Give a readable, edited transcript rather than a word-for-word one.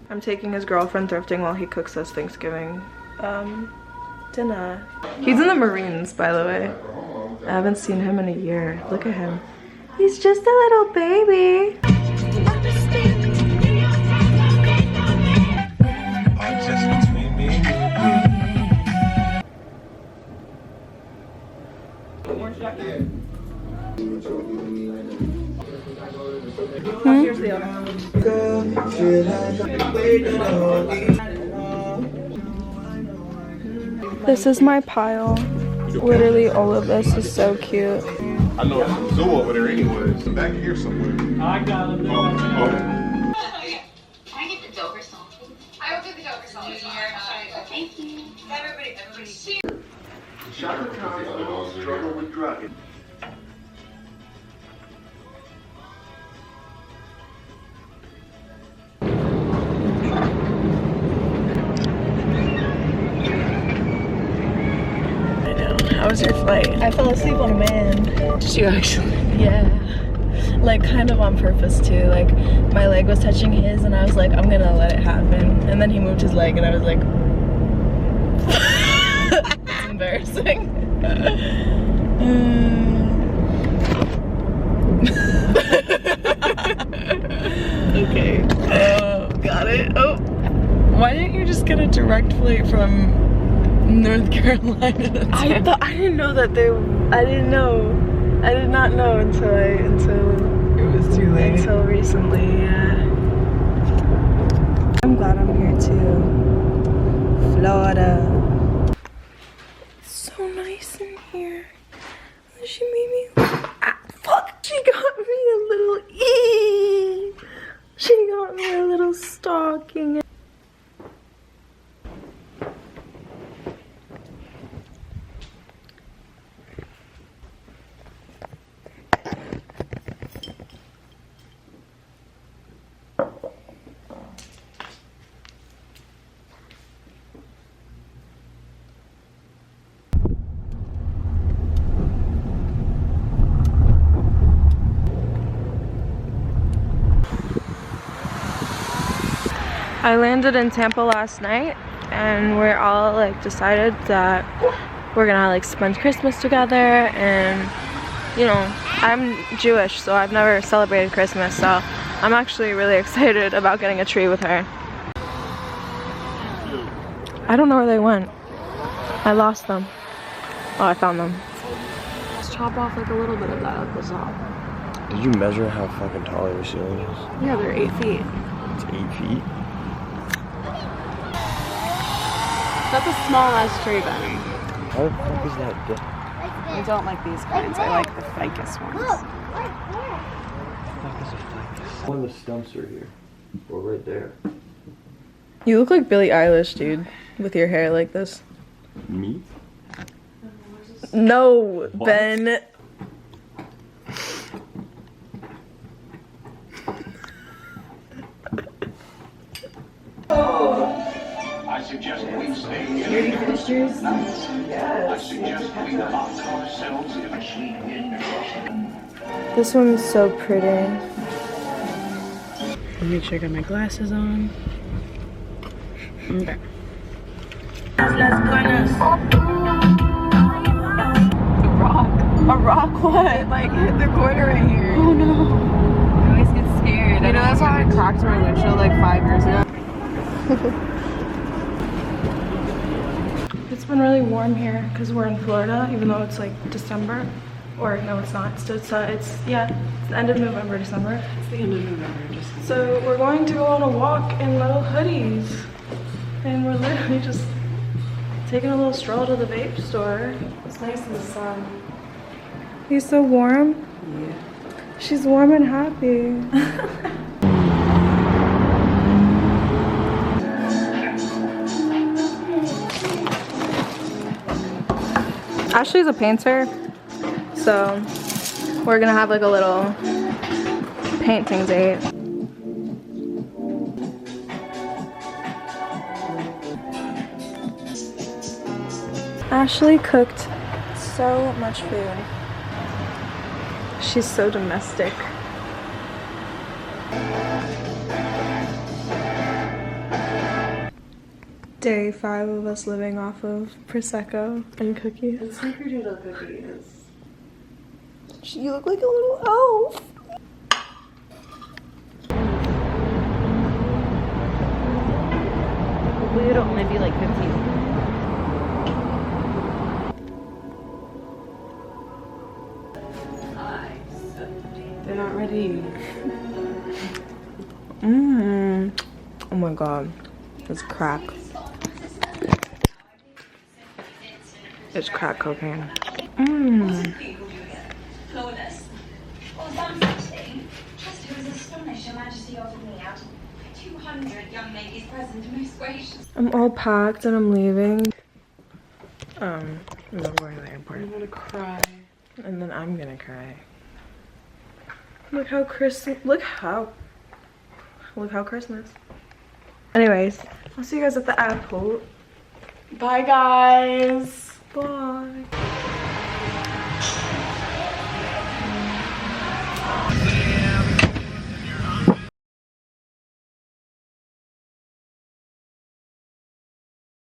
I'm taking his girlfriend thrifting while he cooks us Thanksgiving dinner. He's in the Marines, by the way. I haven't seen him in a year. Look at him. He's just a little baby. This is my pile. Literally all of this is so cute. I know it's some zoo over there anyway. It's back here somewhere. I got it. Can I get the Dover song? I will do the Dover song. Thank you. Everybody. Shaka Khan's struggle with drugs. How was your flight? I fell asleep on a man. Did you actually? Yeah. Like kind of on purpose too. Like my leg was touching his and I was like, I'm gonna let it happen. And then he moved his leg and I was like, it's embarrassing. Okay. Got it. Oh. Why didn't you just get a direct flight from North Carolina? I didn't know that I did not know until it was too late. Until recently, yeah. I'm glad I'm here too. Florida. It's so nice in here. She made me fuck! She got me a little She got me a little stocking. I landed in Tampa last night and we're all like decided that we're gonna like spend Christmas together, and you know, I'm Jewish so I've never celebrated Christmas, so I'm actually really excited about getting a tree with her. I don't know where they went. I lost them. Oh, I found them. Let's chop off like a little bit of that at the top. Did you measure how fucking tall your ceiling is? Yeah, they're 8 feet. It's 8 feet? That's a small ass tree, Benny. How the fuck is that good? I don't like these kinds. I like the ficus ones. What the fuck is a ficus? One of the stumps are here. Or right there. You look like Billie Eilish, dude, with your hair like this. Me? No, What? Ben. I suggest we stay in. You finished yours? Yes. I suggest we lock ourselves in a sweet indoors. This one's so pretty. Make sure I got my glasses on. Okay. A rock what? Like hit the corner right here. Oh no. I always get scared. You know, that's how I cracked my windshield like 5 years ago. It's been really warm here because we're in Florida, even though it's like December. Or no, it's not. It's the end of November, December. It's the end of November, just. So we're going to go on a walk in little hoodies. And we're literally just taking a little stroll to the vape store. It's nice in the sun. He's so warm? Yeah. She's warm and happy. Ashley's a painter, so we're gonna have like a little painting date. Ashley cooked so much food. She's so domestic. Day 5 of us living off of Prosecco and cookies. And snickerdoodle cookies. You look like a little elf. Hopefully it'll only be like 15. They're not ready. Oh my god. It's crack. It's crack cocaine. Flawless. Well, some such thing. Chester was astonished Your Majesty offered me out of 200 young ladies present and most gracious. I'm all packed and I'm leaving. I'm going to the airport. I'm gonna cry. And then I'm gonna cry. Look how Christmas. Look how Christmas. Anyways, I'll see you guys at the airport. Bye, guys. Bye.